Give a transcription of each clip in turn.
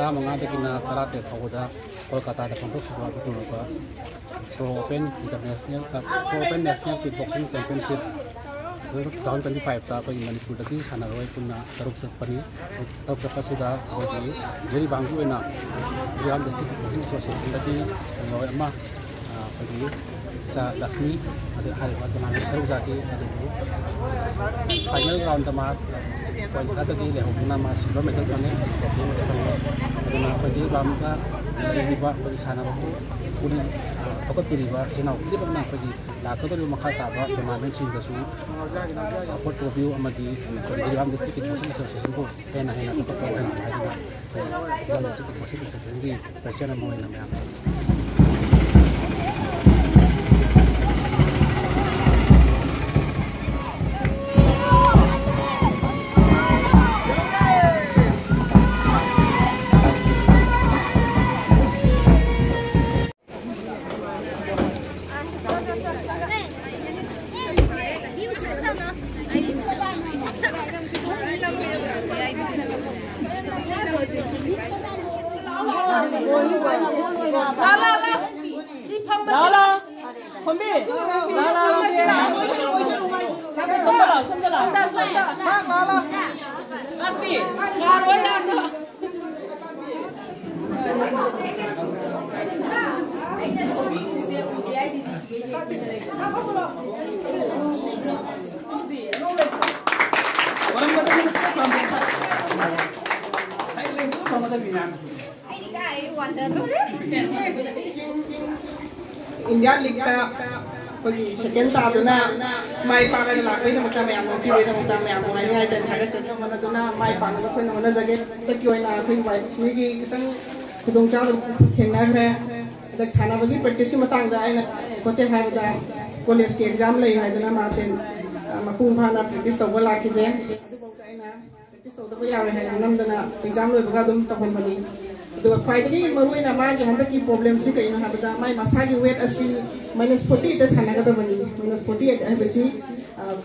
Ka mga dekina karate pawuda Kolkata da pangtok sebuah betul apa Pro Open International Pro Open National Kickboxing Championship tahun 25 ta apa Manipur tadi sana roy punna taruk sepani taruk sepasida bagi jadi bangku ena Riam District Kickboxing Association tadi roy ama bagi sa Lasmi ada hal macam seru jadi final round tamat poin kata ki le hubungan nama silver medal kane karena bagi bangka di bawah bagi sana aku pun tokat pilih bawah channel ini pernah bagi lakukan tu makai tabah kemarin sih dasu support review amadi di dalam district Kickboxing Association ko hena support ko hena ada dalam district Kickboxing Association di percaya mau yang namanya India League pagi second tahun na mai pakai lakuin nama kami yang mungkin nama kami yang mengenai hari dan hari cerita mana tu na mai pakai lakuin nama mana jaga terkioi na lakuin mai sini kita kudung jauh kena kere dak sana bagi practice matang dah ini kote hai dah college ke exam lagi hai dah na masih mapung mana practice tahu lagi deh itu bawa ina practice tahu यारे है नमदना exam लोबगा दुम तखनबनी अदुगा ख्वाइदगी मरुइना मागी हंदकी problem सि कइना हाबदा माइ मसागी wait असि -40 दा सानागदबनी -48 हाबसि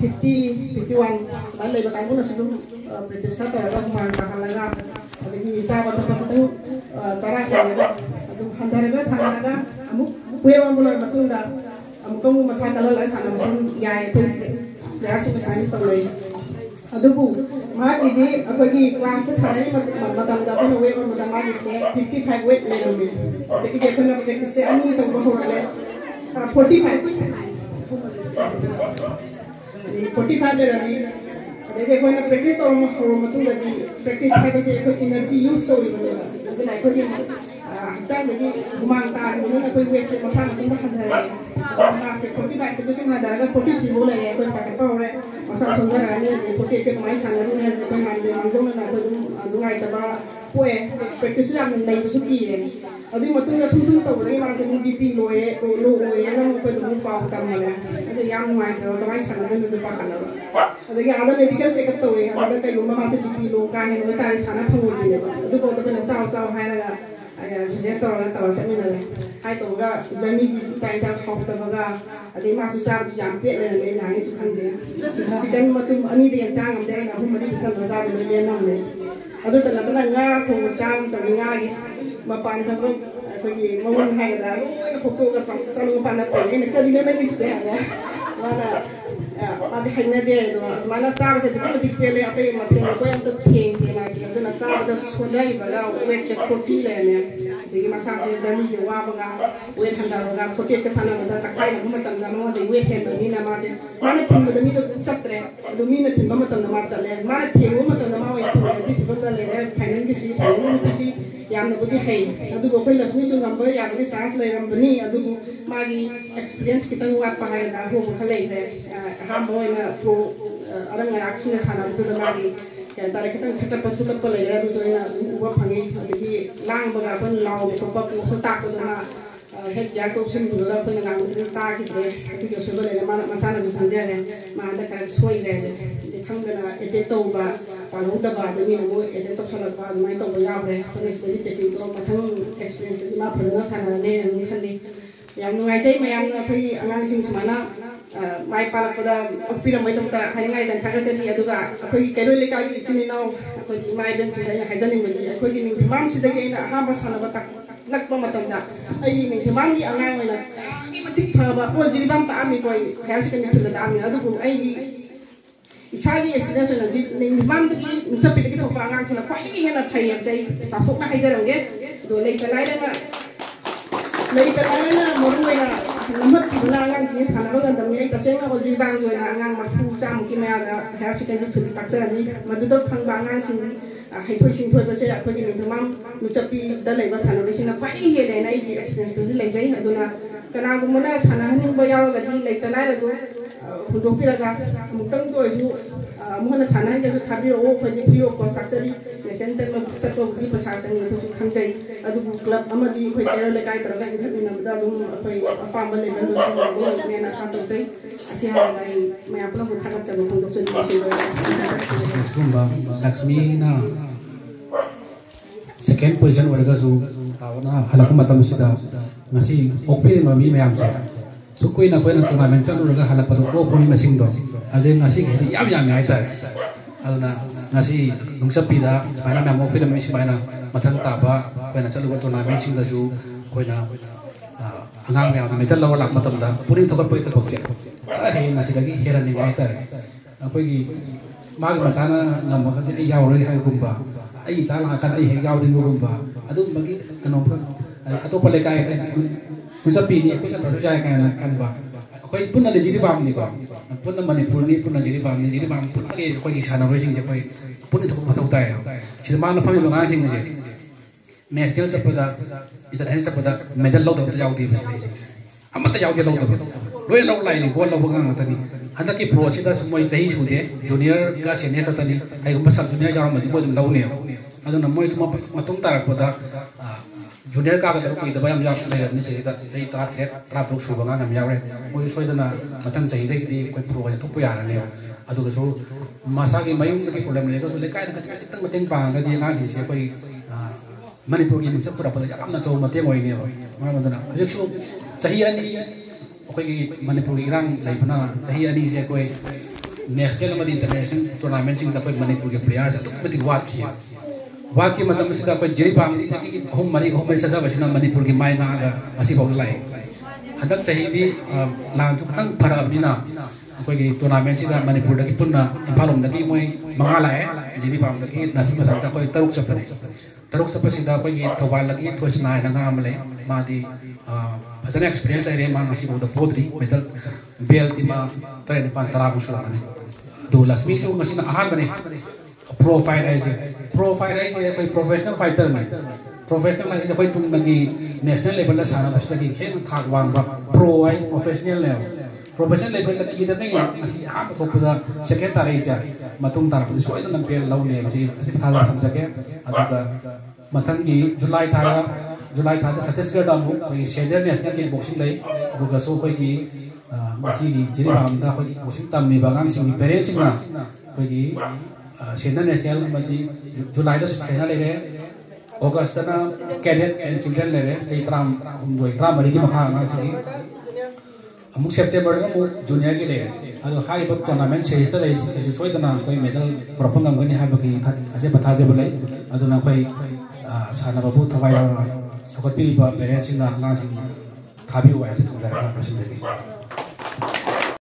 50 51 bye लेबा कांगुना सुदुम British का तोरा मान बाहलगा अदगी इसाबा तखतु चारा खेलेबा अदु हंदारेबा सानागा अमुक वेवा मुला मतुंदा अमुकमु मसा कलला सानामसुम याय कोइ यासि मसानि तलई अदुबु मागिदि अखोगी क्लास सारे मतमदा कोन वेट मतम मागि से 55 वेट लेबे तकि जेखन प्रैक्टिस से अनि तक होरले 45 ले रही अदे कोन प्रैक्टिस तो मतुंदा दी प्रैक्टिस है जे को एनर्जी यूज तोरि बनेला अदे लाइक कोई चांदगी गुमांग ता मुन कोई वेट से मसा नतिंग हंधरे मा से 45 तो सिम हदारा 43 बोले है कोई पाके पावरे मसा सुंदर आनी 48 के माई सांगरु ने जे कोई मांगे मांगो ना कोई दुगाई तबा पोए प्रैक्टिस या नै सुकी है अदि मतुंगा सुसु तोरे मा जे बीपी लोए लो लोए ना कोई दुमु पाव तमले अदे याम माई तो माई सांगरु ने पा खाना अदे आदा मेडिकल चेकअप तोए अदे कई गुमा मा से बीपी लो का ने तारी साना फंगोली ने अदु को तो ना चाव हायला suggest tawra semina hai to ga jani chai cha khop ta ga ade ma su sa jam pe le le na ni su khan de chicken matum ani de chang am de na hu mari sa sa de le na le adu ta na nga thong sam ta nga gi ma pan ta ko gi ma won hai da ro na photo ga sa lu pan na pe ne ka di na ni ste ya mana ade hai na de do mana cha ba se de ko dik pe le ate ma the ko yam ta theng de na ji adu na cha ba da so dai ba ga we check ko ti le ne de ma sa se jani je wa ba ga we han da ga photo ke sana ma ta khai na ma tam da ma de we ke ba ni na ma se mana thim ba mi do chatre adu mi na thim ba ma tam da ma chale mana theng ma tam da ma we to di ba da le final ki si final ki si yam na budi hai adu ko kai lasmi su number ya ni sans le ram bani adu ma gi experience ki tang wat pa hai da ho ko khale de ham boy na pro arang rak su na sana du da ma gi ya tare ki tang thaka pa su ka pa le ra du so na u ba phangi adi lang ba ga ban law ko pa pu sa ta ko na het ya ko sim du da pa na ngang du ta ki de ki ko so ba le ma sana du san ja le ma da ka soi le de khang da na ede to ba pa lu da ba de mi mo ede to sa la ba mai to ba ya bre ko ni se te ti to ma thang experience ki ma phana sana ne ni khan ni yang ngai chai ma yang phai angang sing sumana mai pa la da pira mai tam ta khai ngai dan thaga se ni adu ga akhoi kai roi le ka ki chini no akhoi ki mai ben si da ya khai jani ma ni akhoi ki ning mam si da ke na ha ba sana ba tak lak pa ma tam da ai ning mam ni angang mai na ki ma tik pha ba pol jiri bam ta ami koi hair se ni phila da ami adu ko ai gi isagi experience na ji ning mam da ki sa pi da ki to pa angang sala khoi ni hena thai ya sai ta thok na hai ja rang ge do le ta lai da na lấy cái này là một người là mất thì là ngang thì sản phẩm gần tầm ấy ta sẽ là có gì bằng người là ngang mặt phu trăm cái mẹ là theo sự cái phần đặc trưng này mà tôi đâu thằng bạn ngang xin hay thôi xin thôi tôi sẽ là coi như mình thằng mam mình chấp đi đã lấy vào sản phẩm xin là phải cái này này thì experience tôi lấy giấy là tôi là cái nào cũng muốn là sản phẩm nhưng bây giờ là đi lấy cái này là tôi không đúng cái là một tầng tôi chú muốn là sản phẩm cho tôi tham gia ô phải những video có đặc trưng để xem chân mà chất tôi đi vào sản phẩm người tôi tham gia adu club amadi khoi tero le kai taraga idhar mina bada dum khoi apamba le melo so ne na sa to sei asi ha lai mai apna ko thagat chalo khong do chali se ba Lakshmi na second position waraga su tawana halaku matam sida ngasi okpi ma mi mayam sa su koi na tournament chalu raga halak padu ko poi masing do ade ngasi gi yam yam ai ta aduna ngasi nungsapi da saina na okpi na mi saina mathang ta ba koina chalu ko tournament sing da ju koina angang me na medal lawa lak matam da puri thokar poi ta bokse ka he ngasi dagi hera ni ai ta apoi gi mag masana ngam ma khati ai yaw ri hai kumba ai sa la kan ai he yaw ri kumba adu magi kano pha atopa le kai musapi ni ko sa pro jai kan ba koi punna de jiri bam ni ko punna manipur ni punna jiri bam punna ge koi gi sana ro sing je koi punni thok ma thau tai si ma na phami ba nga sing je national sapada international sapada medal lo da yaw di ba amata yaw di lo da loi lo lai ni gol lo ba nga ta ni hada ki pro si da moi chahi su de junior ka senior ka ta ni ai gum sab junior yaw ma di bo dum lo ne aduna moi suma matung tarak pada junior ka da ko da bayam yaw le ni se da sei ta thret tra tu su ba nga ngam yaw re moi soi da na matang chahi dei di ko pro ja thok pa ya ne adu ga so masalah mayung lagi problem mereka sudah kaya dengan cakap penting bang jadi nggak sih koi Manipur ini macam berapa banyak kamu nak coba mati yang ini mana mana nak jadi so cahaya ni koi Manipur Irang lagi mana cahaya ni sih koi national macam international tournament sih tapi Manipur ke player satu penting wat ki macam mesti koi jadi bang ini tapi home mari saja macam Manipur ke main naga masih bagus lagi ada cahaya ni langsung kan para abdi na koi tournament sih Manipur lagi pun na impalom lagi moi mengalai jadi bang lagi nasi macam tak koi teruk seperti terus sepasida koi thawal lagi thos nai na ngam le madi phajana experience ai re ma ngasi boda podri metal bel tima tren pan tara bu sura ne do lasmi su ngasi na ahan bane profile ai koi professional fighter mai professional ai koi tum lagi national level la sana bas lagi khen thak wang ba pro ai professional level lagi ida nei ngasi ha thopada secretary ja matung tar pu soi na bel law ne ngasi thala tham jake aduga mathanggi July thada Chhattisgarh da mu koi senior national kickboxing lai aduga so koi ki masi gi jiribam da koi boxing tammi bangang sing parents sing na koi ki senior national mati July da final le August na cadet and children le chaitram umdoi tram mari ki makha na sing amuk September na mu junior ki le ado hai bat tournament series ta lai soi da na koi medal propagam gani ha bagi ase batha je bulai ado na koi sana babu thawai sakat pi ba parents sing na nga sing thabi wa se thong da ka person jagi